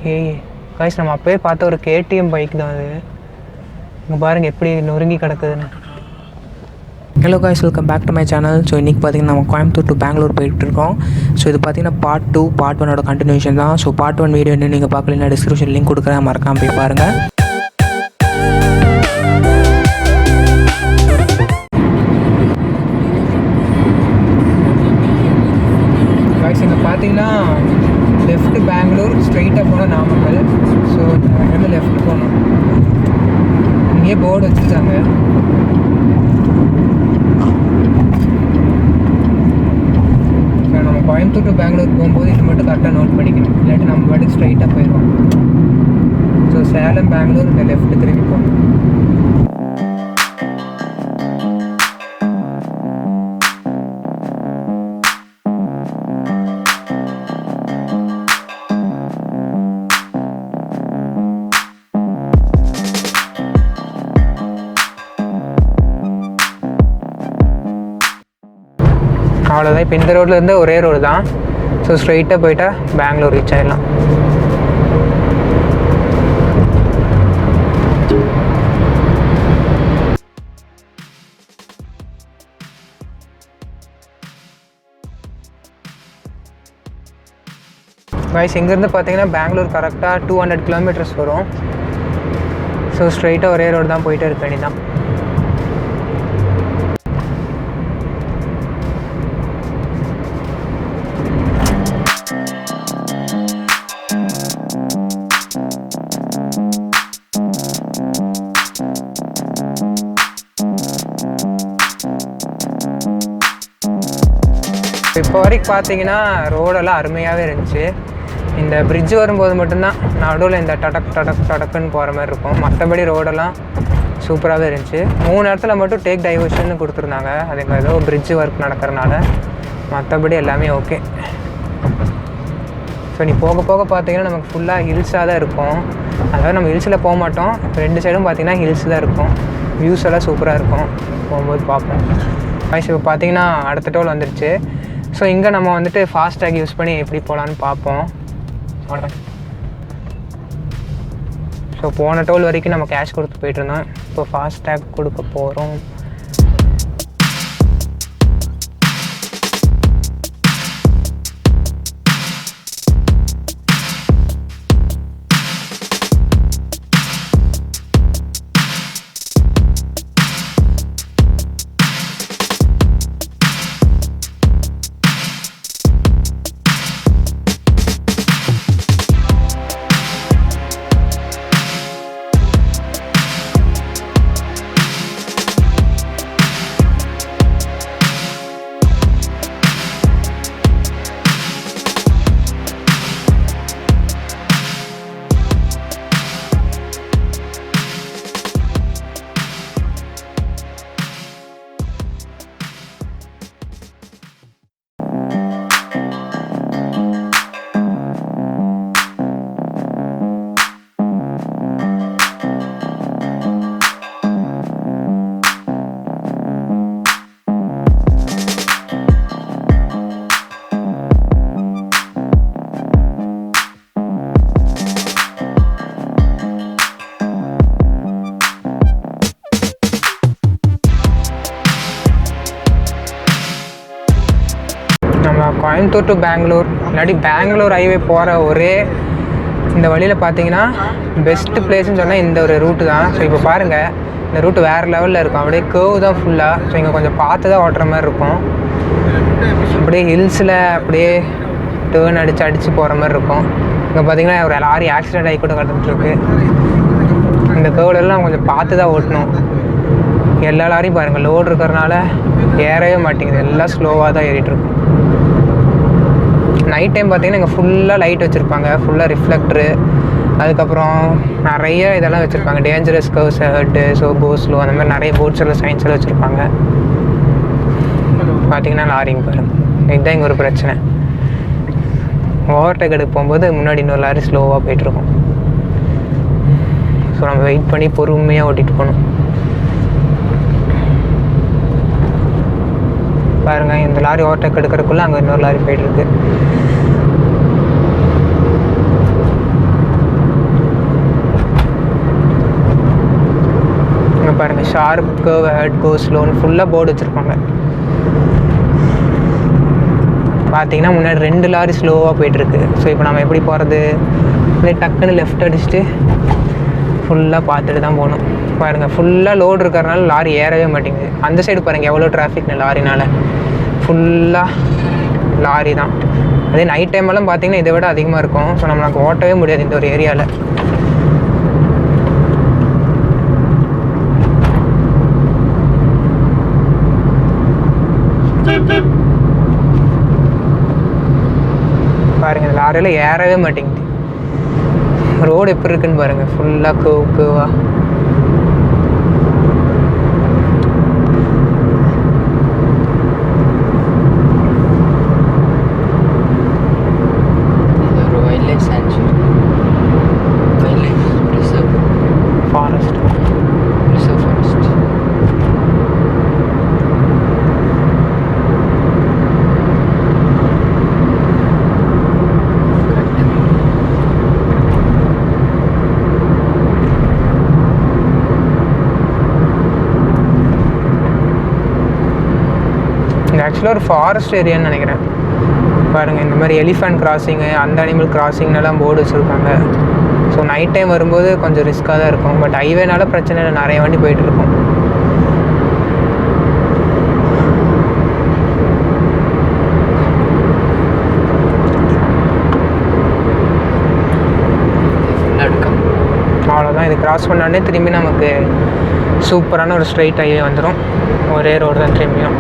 ஏய் காய்ஸ், நம்ம அப்போயே பார்த்த ஒரு KTM பைக் தான் அது. இங்கே பாருங்கள் எப்படி நொறுங்கி கிடக்குதுன்னு. Hello guys, welcome back to my channel. So இன்றைக்கி பார்த்திங்கன்னா நம்ம கோயம்புத்தூர் டு பெங்களூர் போயிட்டுருக்கோம். ஸோ இது பார்த்திங்கன்னா பார்ட் 2, பார்ட் 1ஓட கண்டினியூஷன் தான். ஸோ பார்ட் 1 வீடியோ இன்னும் நீங்கள் பார்க்கலன்னா டிஸ்கிரிப்ஷன் லிங்க் கொடுக்குறேன், மறக்காமல் போய் பாருங்கள். காய்ஸ், இங்கே பார்த்தீங்கன்னா லெஃப்ட்டு பெங்களூர், ஸ்ட்ரைட்டாக போனால் நாமக்கல். ஸோ வந்து லெஃப்ட் போகணும். இங்கேயே போர்டு வச்சுருக்காங்க. நம்ம கோயம்புத்தூர் டு பெங்களூர் போகும்போது இது மட்டும் கரெக்டாக நோட் பண்ணிக்கணும், இல்லாட்டி நம்ம பாட்டுக்கு ஸ்ட்ரைட்டாக போயிடுவோம். ஸோ சேலம் பெங்களூர் இந்த லெஃப்ட்டு திரும்பி போகணும். அவ்வளோதான். இப்போ இந்த ரோட்லேருந்து ஒரே ரோடு தான். ஸோ ஸ்ட்ரைட்டாக போயிட்டா பெங்களூர் ரீச் ஆகிடலாம். காய்ஸ், இங்கேருந்து பார்த்தீங்கன்னா பெங்களூர் கரெக்டாக 200 கிலோமீட்டர்ஸ் வரும். ஸோ ஸ்ட்ரைட்டாக ஒரே ரோடு தான், போயிட்டு இருக்க வேண்டியதான். இப்போ வரைக்கும் பார்த்தீங்கன்னா ரோடெல்லாம் அருமையாகவே இருந்துச்சு. இந்த பிரிட்ஜ் வரும்போது மட்டும்தான் நடுவில் இந்த டடக்குன்னு போகிற மாதிரி இருக்கும். மற்றபடி ரோடெல்லாம் சூப்பராகவே இருந்துச்சு. 3 இடத்துல மட்டும் டேக் டைவர்ஷன் கொடுத்துருந்தாங்க. அதே மாதிரி ஏதோ பிரிட்ஜ் ஒர்க் நடக்கிறனால. மற்றபடி எல்லாமே ஓகே. ஸோ நீ போக போக பார்த்தீங்கன்னா நமக்கு ஃபுல்லாக ஹில்ஸாக தான் இருக்கும். அதாவது நம்ம ஹில்ஸில் போக மாட்டோம், 2 சைடும் பார்த்தீங்கன்னா ஹில்ஸ் தான் இருக்கும். வியூஸ் எல்லாம் சூப்பராக இருக்கும். போகும்போது பார்ப்போம். இப்போ பார்த்தீங்கன்னா அடுத்த டோல் வந்துடுச்சு. ஸோ இங்கே நம்ம வந்துட்டு ஃபாஸ்டேக் யூஸ் பண்ணி எப்படி போகலான்னு பார்ப்போம். ஸோ போன டோல் வரைக்கும் நம்ம கேஷ் கொடுத்து போயிட்டுருந்தோம். இப்போ ஃபாஸ்டேக் கொடுக்க போகிறோம். கோயம்புத்தூர் டு பெங்களூர் இல்லாட்டி பெங்களூர் ஹைவே போகிற ஒரே இந்த வழியில் பார்த்தீங்கன்னா பெஸ்ட்டு பிளேஸ்ன்னு சொன்னால் இந்த ஒரு ரூட்டு தான். ஸோ இப்போ பாருங்கள், இந்த ரூட்டு வேறு லெவலில் இருக்கும். அப்படியே கேர்வ் தான் ஃபுல்லாக. ஸோ இங்கே கொஞ்சம் பார்த்து தான் ஓட்டுற மாதிரி இருக்கும். அப்படியே ஹில்ஸில் அப்படியே டேர்ன் அடித்து போகிற மாதிரி இருக்கும். இங்கே பார்த்தீங்கன்னா ஒரு லாரி ஆக்சிடென்ட் ஆகி கூட கிடந்துட்டுருக்கு. இந்த கேர்வ்லெல்லாம் கொஞ்சம் பார்த்து தான் ஓட்டணும். எல்லா லாரியும் பாருங்கள் லோடு இருக்கிறனால ஏறவே மாட்டேங்குது, எல்லாம் ஸ்லோவாக தான் ஏறிட்டுருக்கும். நைட் டைம் பார்த்திங்கன்னா இங்கே ஃபுல்லாக லைட் வச்சுருப்பாங்க, ஃபுல்லாக ரிஃப்ளெக்டரு, அதுக்கப்புறம் நிறைய இதெல்லாம் வச்சுருப்பாங்க. டேஞ்சரஸ் கர்வ்ஸ் ஹெட்டு, ஸோ கோஸ்லோ, அந்த மாதிரி நிறைய போட்ஸ் எல்லாம் சயின்ஸ் எல்லாம் வச்சுருப்பாங்க. பார்த்திங்கன்னா லாரிங்க பாருங்கள், இதுதான் இங்கே ஒரு பிரச்சனை. ஓவர்டேக் எடுக்க போகும்போது முன்னாடி இன்னொரு லாரி ஸ்லோவாக போயிட்டுருக்கும். ஸோ நம்ம வெயிட் பண்ணி பொறுமையாக ஓட்டிகிட்டு போகணும். பாருங்கள், இந்த லாரி ஓவர்டேக் எடுக்கிறதுக்குள்ளே அங்கே இன்னொரு லாரி போயிட்டுருக்கு. ஷார்ப் கர்வ் ஹெட் கோ ஸ்லோன்னு ஃபுல்லாக போர்டு வச்சுருப்பாங்க. பார்த்தீங்கன்னா முன்னாடி 2 லாரி ஸ்லோவாக போயிட்டுருக்கு. ஸோ இப்போ நம்ம எப்படி போகிறது? அப்படியே டக்குன்னு லெஃப்ட் அடிச்சுட்டு ஃபுல்லாக பார்த்துட்டு தான் போகணும். பாருங்கள், ஃபுல்லாக லோடு இருக்கிறனால லாரி ஏறவே மாட்டேங்குது. அந்த சைடு பாருங்கள் எவ்வளோ டிராஃபிக்னு லாரினால். ஃபுல்லாக லாரி தான். அதே நைட் டைமெல்லாம் பார்த்தீங்கன்னா இதை விட அதிகமாக இருக்கும். ஸோ நம்மளுக்கு ஓட்டவே முடியாது இந்த ஒரு ஏரியாவில். பாருங்கள், இந்த லாரியில் ஏறவே மாட்டேங்குது. ரோடு எப்படி இருக்குன்னு பாருங்கள், ஃபுல்லாக கேவா. ஆக்சுவலாக ஒரு ஃபாரஸ்ட் ஏரியான்னு நினைக்கிறேன். பாருங்கள், இந்த மாதிரி எலிஃபண்ட் கிராசிங்கு, அந்த அனிமல் கிராசிங்னெல்லாம் போர்டு வச்சுருக்காங்க. ஸோ நைட் டைம் வரும்போது கொஞ்சம் ரிஸ்க்காக தான் இருக்கும். பட் ஹைவேனால பிரச்சனை இல்லை, நிறைய வண்டி போயிட்டுருக்கும். அவ்வளோதான், இது கிராஸ் பண்ணாலே திரும்பி நமக்கு சூப்பரான ஒரு ஸ்ட்ரைட் ஹைவே வந்துடும். ஒரே ரோடு தான் திரும்பியும்.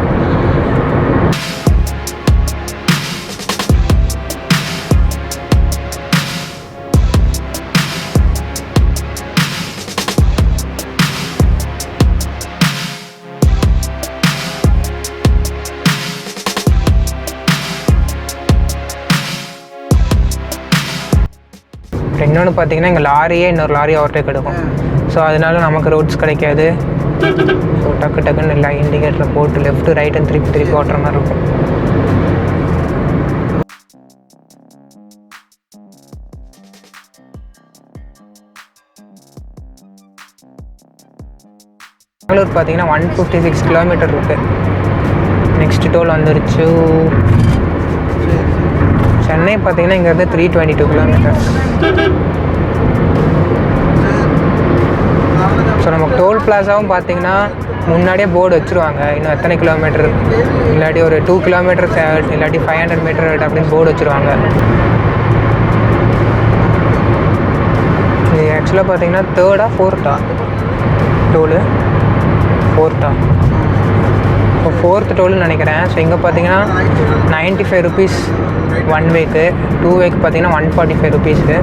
இன்னொன்று பார்த்தீங்கன்னா எங்கள் லாரியே இன்னொரு லாரி ஓவர்டேக் எடுக்கும். ஸோ அதனால நமக்கு ரோட்ஸ் கிடைக்காது. ஸோ டக்கு டக்குன்னு இல்லை இண்டிகேட்டரில் போட்டு லெஃப்ட்டு ரைட்டுன்னு திருப்பி ஓட்டுற மாதிரி இருக்கும். பெங்களூர் பார்த்தீங்கன்னா 156 கிலோமீட்டர் இருக்குது. நெக்ஸ்ட் டோல் வந்துருச்சு. சென்னை பார்த்தீங்கன்னா இங்கேருந்து 322 கிலோமீட்டர்ஸ். ஸோ நம்ம டோல் பிளாஸாவும் பார்த்தீங்கன்னா முன்னாடியே போர்டு வச்சுருவாங்க, இன்னும் எத்தனை கிலோமீட்டர், இல்லாட்டி ஒரு 2 கிலோமீட்டர் இல்லாட்டி 500 மீட்டர் அப்படின்னு போர்டு வச்சுருவாங்க. இது ஆக்சுவலாக பார்த்தீங்கன்னா 3rd or 4th Dholu, 4th. இப்போ 4th டோல்னு நினைக்கிறேன். ஸோ இங்கே பார்த்தீங்கன்னா 95 ருபீஸ் 1 வேக்கு, 2 வேக்கு பார்த்தீங்கன்னா 145 ருபீஸு.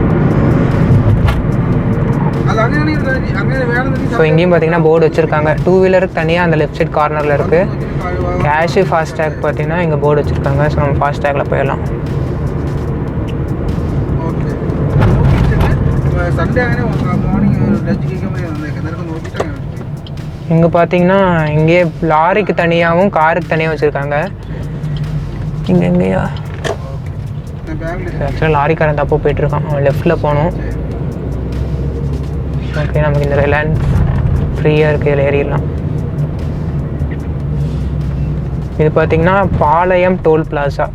ஸோ இங்கேயும் பார்த்தீங்கன்னா போர்டு வச்சுருக்காங்க. 2 வீலருக்கு தனியாக அந்த லெஃப்ட் சைட் கார்னரில் இருக்குது. கேஷு ஃபாஸ்டேக் பார்த்தீங்கன்னா இங்கே போர்டு வச்சுருக்காங்க. ஸோ நம்ம ஃபாஸ்டேக்கில் போயிடலாம். இங்கே பார்த்தீங்கன்னா இங்கே லாரிக்கு தனியாகவும் காருக்கு தனியாக வச்சுருக்காங்க. இங்கே எங்கேயா ஆக்சுவலாக லாரிக்காரன் தப்போ போயிட்டுருக்கான், அவன் லெஃப்ட்டில் போகணும். ஓகே, நமக்கு இந்த லேண்ட் ஃப்ரீயாக இருக்குது, இதில் ஏறிடலாம். இது பார்த்திங்கன்னா Palayam toll plaza,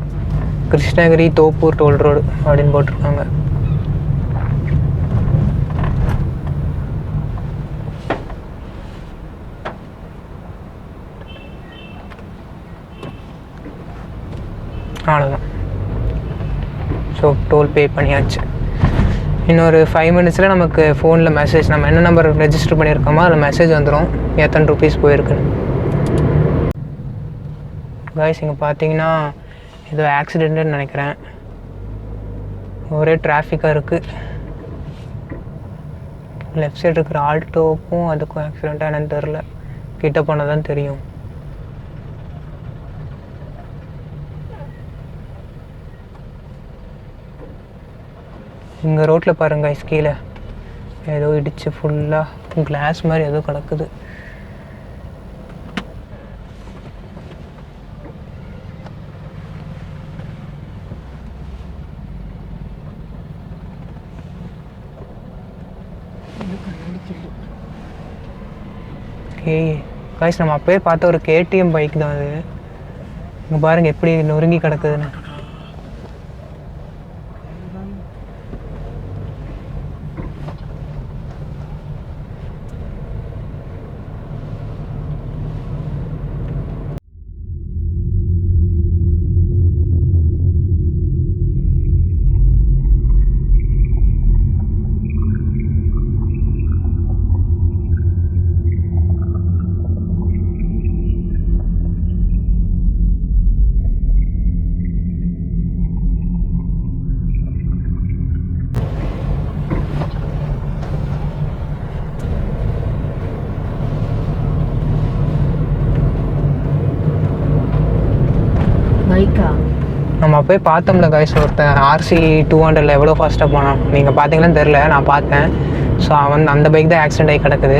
Krishnagiri Thoppur toll road அப்படின்னு போட்டிருக்காங்க. அவ்வளோதான். ஸோ டோல் பே பண்ணியாச்சு. இன்னொரு 5 மினிட்ஸில் நமக்கு ஃபோனில் மெசேஜ், நம்ம என்ன நம்பர் ரெஜிஸ்டர் பண்ணியிருக்கோமோ அதில் மெசேஜ் வந்துடும் எத்தனை ருபீஸ் போயிருக்குன்னு. காய்ஸ், இங்கே பார்த்தீங்கன்னா ஏதோ ஆக்சிடெண்ட்டுன்னு நினைக்கிறேன். ஒரே டிராஃபிக்காக இருக்குது. லெஃப்ட் சைடு இருக்கிற ஆல்டோவுக்கும் அதுக்கும் ஆக்சிடெண்ட்டாக என்னன்னு தெரில, கிட்ட போனால் தான் தெரியும். இங்கே ரோட்டில் பாருங்க, கீழே ஏதோ இடிச்சு ஃபுல்லாக கிளாஸ் மாதிரி ஏதோ கிடக்குது. ஓகே காய்ஸ், நம்ம அப்போயே பார்த்த ஒரு KTM பைக் தான் அது. இங்கே பாருங்கள் எப்படி நொறுங்கி கிடக்குதுன்னு. நம்ம போய் பார்த்தோம்ல காய்ஸ், ஒருத்தன் RC 200 எவ்வளோ ஃபாஸ்ட்டாக போனான். நீங்கள் பார்த்தீங்கன்னு தெரில, நான் பார்த்தேன். ஸோ அவன் அந்த பைக் தான் ஆக்சிடென்ட் ஆகி கிடக்குது.